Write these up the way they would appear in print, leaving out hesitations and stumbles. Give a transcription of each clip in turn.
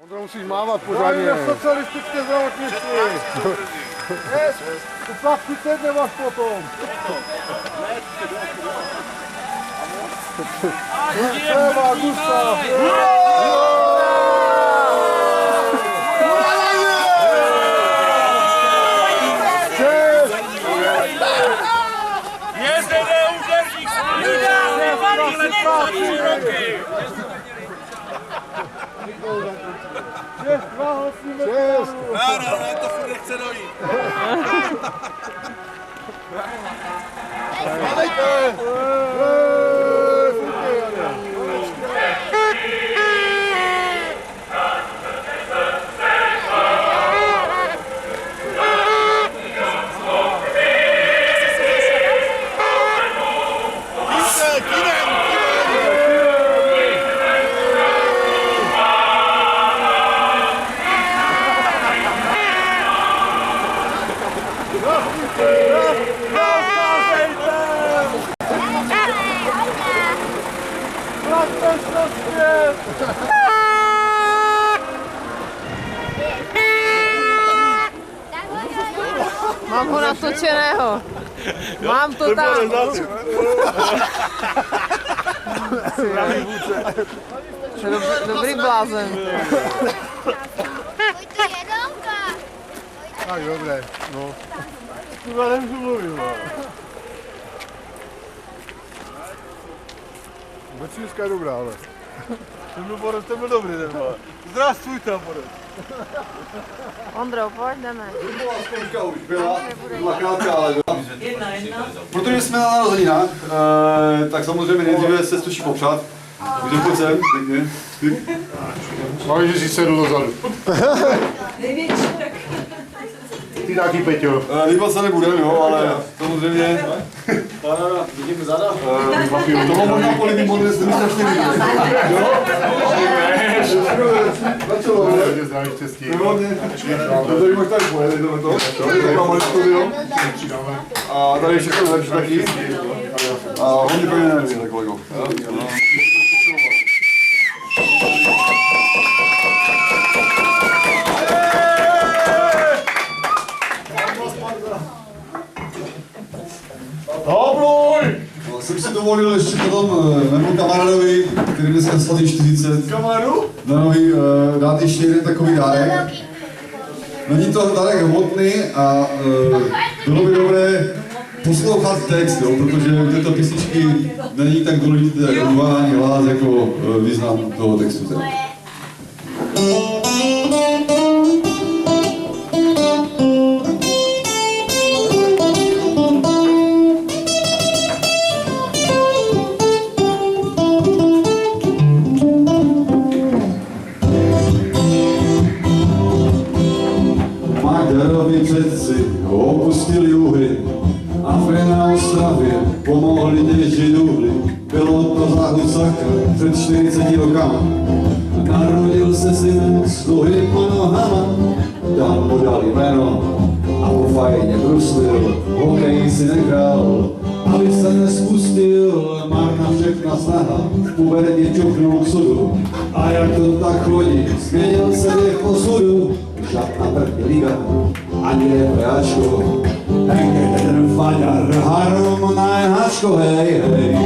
Ondro, musíš mávat pořádně. Na socialistické zdravotnictví. Tu plachtu teď nemáš potom. Eva, Gustav. Jezdene úderník z roky. Čest. Ne, to furt nechce dojít. Mám ho natočeného. Mám to tam. Dobrý blázen. Tak dobré, no. Tohle nemůžu mluvit, no. Becínská je dobrá, ale. Ten byl dobrý, ten byl. Zdravstvuj tam, Borec. Ondro, pojď, jdeme. Zkouška už byla krátká, ale byla. Protože jsme na narozeninách, tak samozřejmě nejdříve se sluší popřát. Takže pojď sem, pěkně. Máš, že jsi sedl dozadu. Ty taky, Peťo. Líbat se nebudem, jo, ale samozřejmě... Vidíme zada. Toho možná polibý model, jste mi strašně viděli. Jo? Začalo, ne? Hodně zdraví štěstí. Tady máš tady pojet, jdeme to. A tady všechno lepší taky. A hodně pevně nervy, kolego. No, jsem si dovolil ještě potom mému kamarádovi, který dneska slaví 40. Kamarádu? Danovi dát ještě jeden takový dárek. Není to dárek hmotný a bylo by dobré poslouchat text, jo, protože u této písničky není tak důležité mluvání hlas jako význam toho textu. Teda. Magdarovi předci opustili Uhry a na Ostravě pomohli těžit uhly. Bylo to za Husaka před 40 rokama. Narodil se syn s dlouhýma nohama, dal mu dali jméno a po fajně bruslil. Hokej si nehrál, aby se nespustil, marna všechna snaha, v pubertě čuchnul k sudu. A jak to tak chodí, změnil se věk osudu, žádná první liga, ani repráčko. Hej, ten faďar, harmonaj háčko, hej, hej,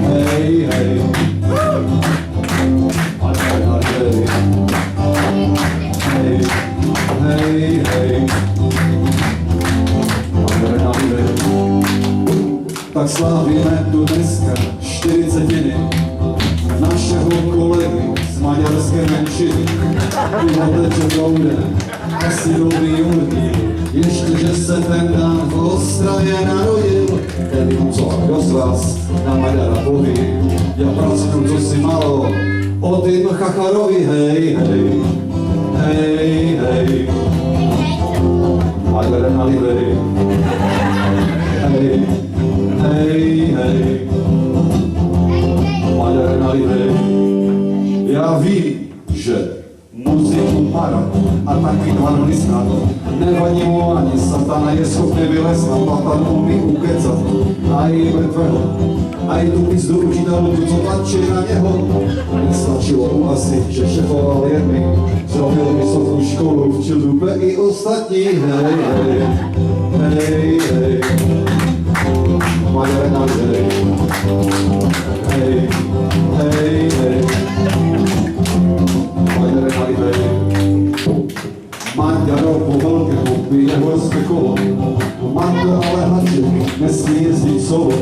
hej, hej. Hej, hej, hej. Tak slavíme tu dneska 40 našeho kolegy z maďarské menšiny. Vyhoteče proudem, asi dobrý urdíl, ještě že se ten dan v Ostravě narodil. Nevím, co kdo z vás na Maďara poví, já prasknu, co si malo o tým Chacharovi, hej, hej, hej, hej. Maďara nalivej, hej, hej, hej. Maďara nalivej. Já vím, že muziku Mara a taky 2 dny snad. Nevadí mu ani satana, je schopný vylesnat, patan umí ukecat. A i mrtvého, a i tu pizdu učitelů, co tlačí na něho. Nestačilo mu asi, že šefoval jen mi, zrobil vysokou školu, včil dupe i ostatní. Hej, hej, hej, hej. Maďare na hej. Hej, hej, hej. Maďare na hej. Maďaro po velkému pije horské kolo. Mando ale haček nesmí jezdit solo.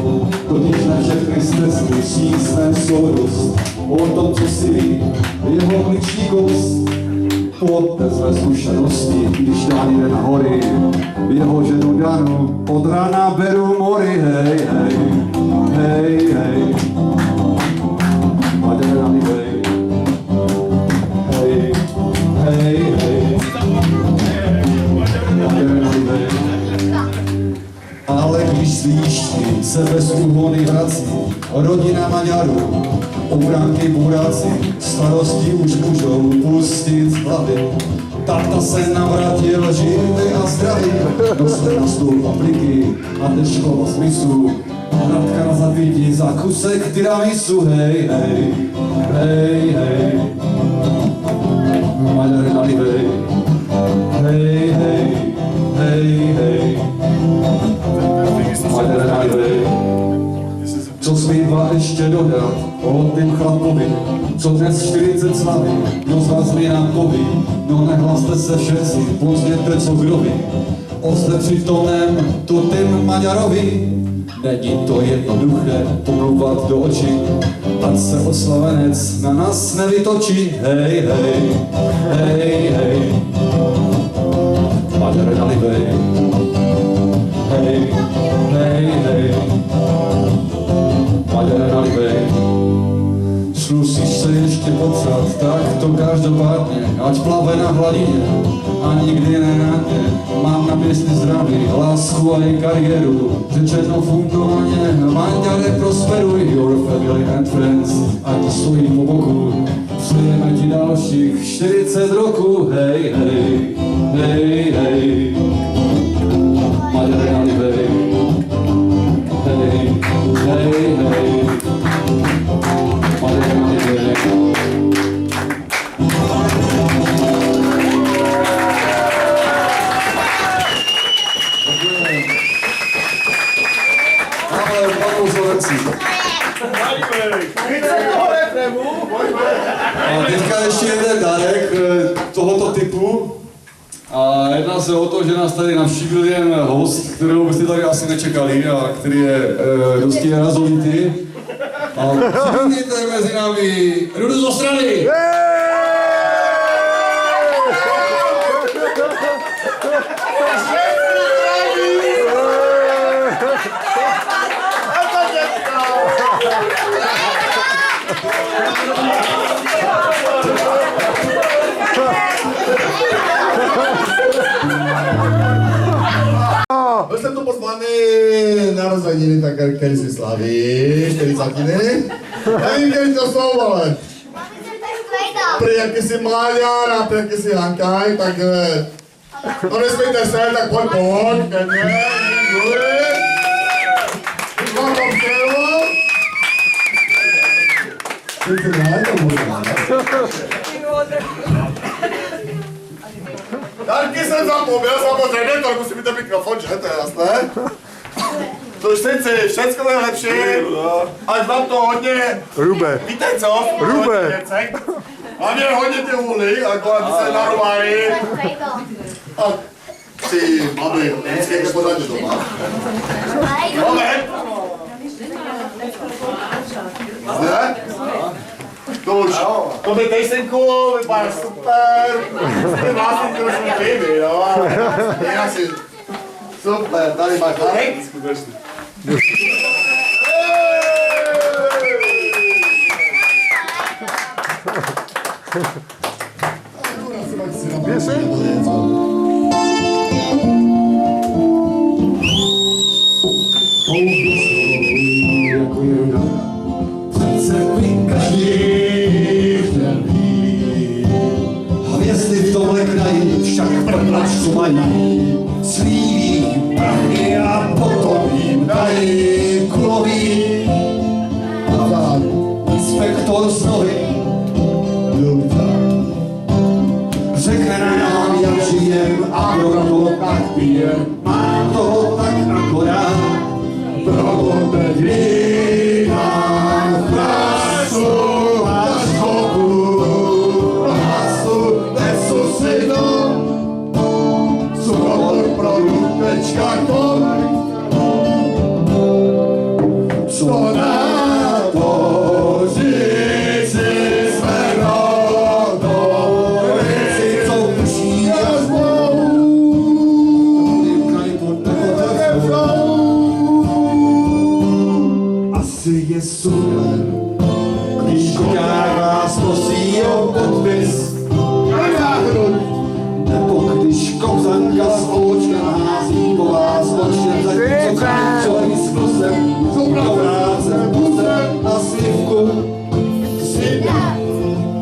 Totiž na všechny stres musí snést sourost. O tom, co si ví, jeho obliční kost. Podte své zkušenosti, když dán jde na hory. Jeho ženu Danu od rána beru mory. Hej, hej, hej, hej. Maďare na hej. Hej, hej, hej. Maďare na hej. Ale když svíčky se bez úhony vrací, rodina Maďarů, obránky buráci, starosti už můžou pustit z hlavy. Táta se navrátil živý a zdravý, nosle na stůl papriky a deškova smyslu. Radka na zapítí za kusek tiramisu, hej, hej, hej, hej. Maďare nalivej, hej, hej, hej, hej. Maďare nalivej. Co zbývá ještě dodat o tým chlapovi, co dnes 40 slaví, no z vás mi nám poví, no nehlaste se všetci, pozděte co kdo ví, oste přitomném tutým Maďarovi. Není to jednoduché pomluvat do očí, ať se oslavenec na nás nevytočí. Hej, hej, hej, hej. Maďare nalivej. Hej, hej, hej. Maďare nalivej. Zkusíš se ještě popřát, tak to každopádně, ať plave na hladině a nikdy nenádně. Mám na mysli zdraví, lásku a i kariéru, řečeno fungovaně, Maďare prosperuj, your family and friends, ať stojí po boku, přejeme ti dalších 40 roků, hej, hej, hej, hej. Maďare nalivej. Hej, hej, hej. Maďare nalivej. Ale panu Slovenci. A teďka ještě jeden dárek tohoto typu. A jedná se o to, že nás tady navštívil jen host, kterého byste tady asi nečekali a který je dosti razovitý. A přivítejte mezi námi Rudu z Ostravy! Byl jsem tu pozvaný na narozeniny, tak který si slaví, 40. Nevím, který to jsou, ale prý jakýsi Maďar a prý jakýsi Hankaj, tak no nesmíte se, tak pojď, klidně, děkuji. Už vám to přijelo. Ty si ne, to možná. Dárky jsem zapomněl, samozřejmě, to musí být ten mikrofon, že? To je jasné. To už teď si, všecko nejlepší, ať vám to hodně... Rube. Víte co? Rube. Hlavně hodně ty hůly, jako aby se narovali. A ty babi, vždycky jde pořádně doma. Moment. Ne? To už, to by tejsenku, vypadá super. Ty vlastně trošku baby, jo. Já si, super, tady máš Marek. Jako je ruda, přece by každý chtěl být. Hvězdy v tom co mají, slíbí prachy a potom jim dají kulový. Inspektor z nohy řekne nám, jak žijem a kdo to tak pije, má toho tak akorát. Proto teď vydám krásu a škopu, krásu nesu si to, cukor.com. Co na to říci jsme rodovici, co muší a asi je super, když koňák vás prosí o podpis, nebo když kouzanka z očka hází po vás očně, zatímco kráčový s nosem, do práce pusem a slivku, si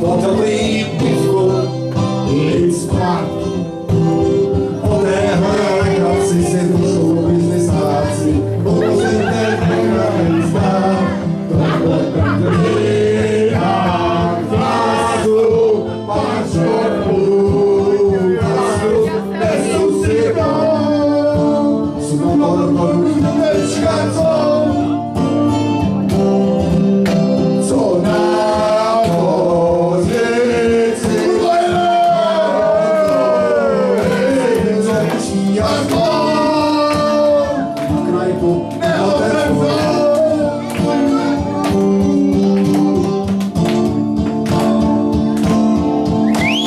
po dobrý pivku, jít spát. Po téhle relaxi si dušou biznesáci, pomozíte nekraven zdát, tohle vydám krásu, pačorku, krásu, nesu si to, cukor.com. Co na pozici, co muší a krajku neotevřu.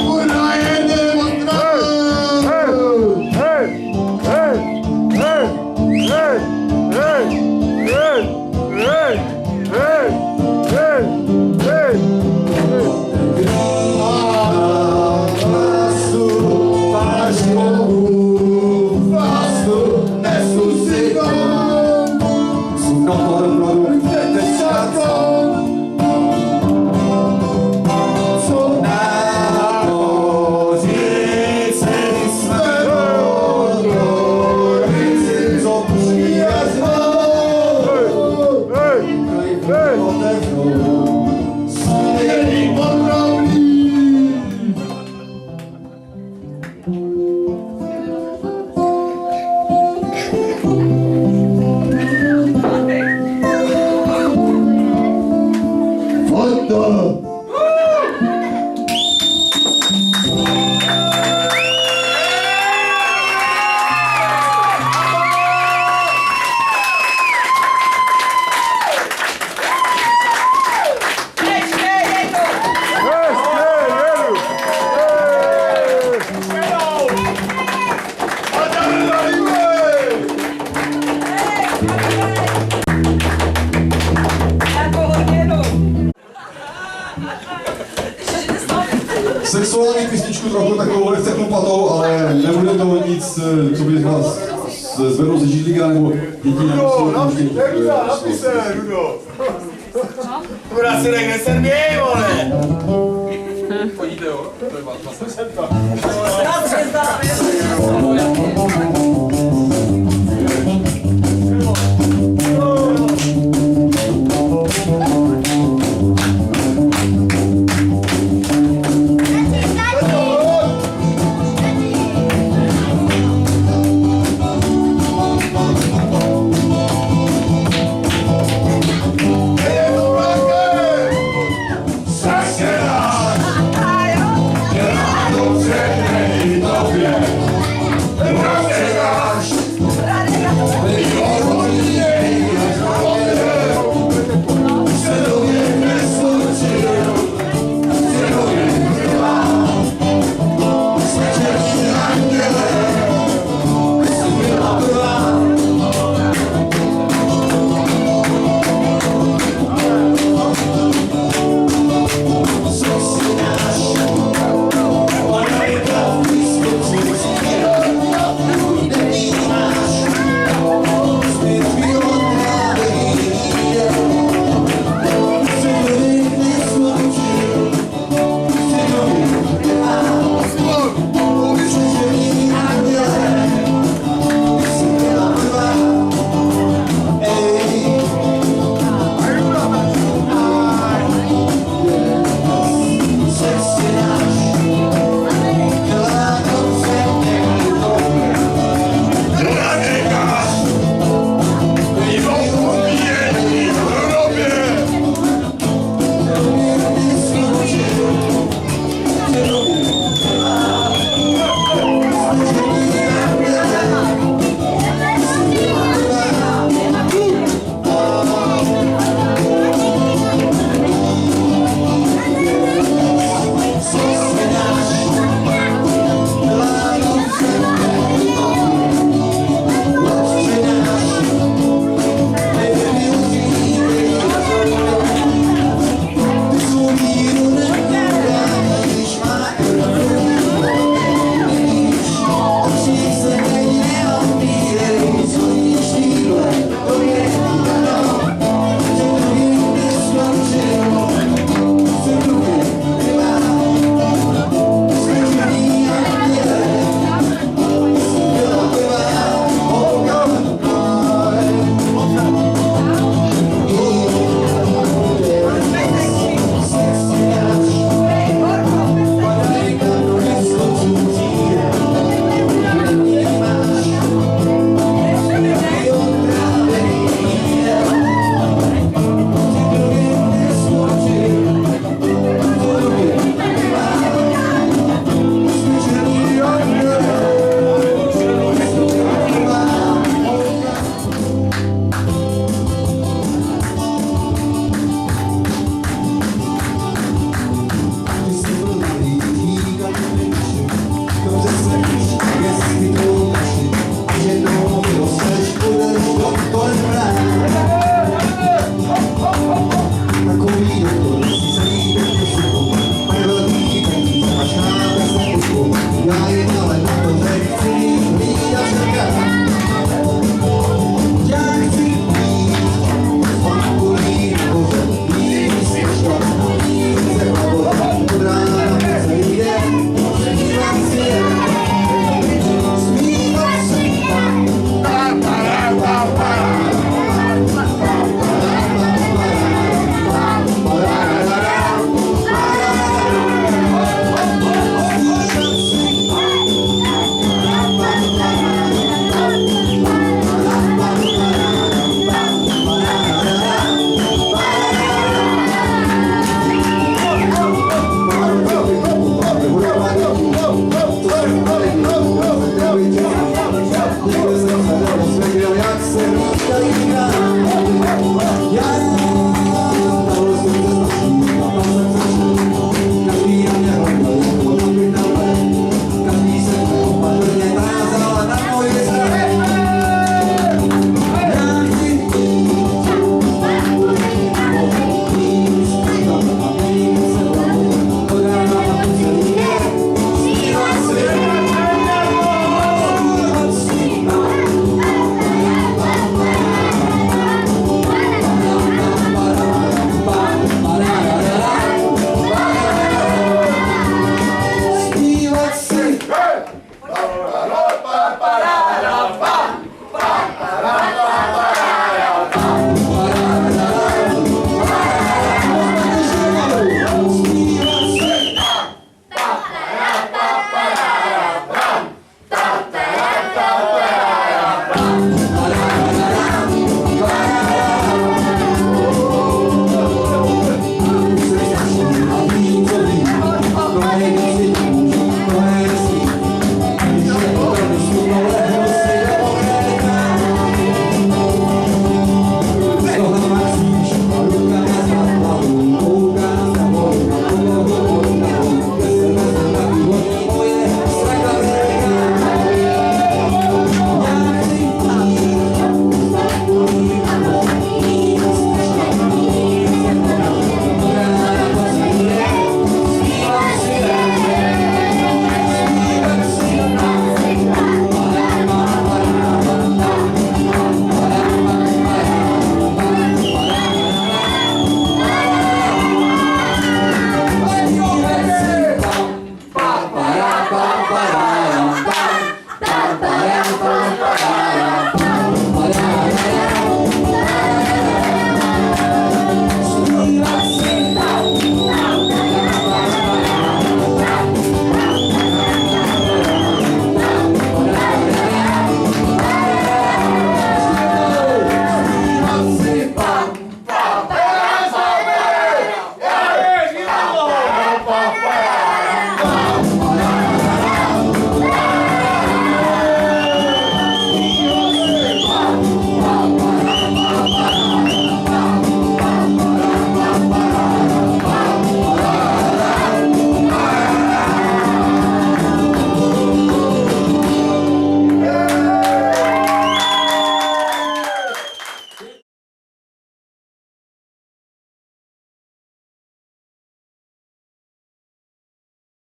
Kurva jede otrava. Sexuální písničku trochu takovou lehce chlupatou, ale nebude to nic, co by vás zvedlo ze židlíka nebo děti nemusí. Napij se, Rudo. Kurá si řekne Sergej, vole! Chodíte, jo? To je vás. Jsem tam.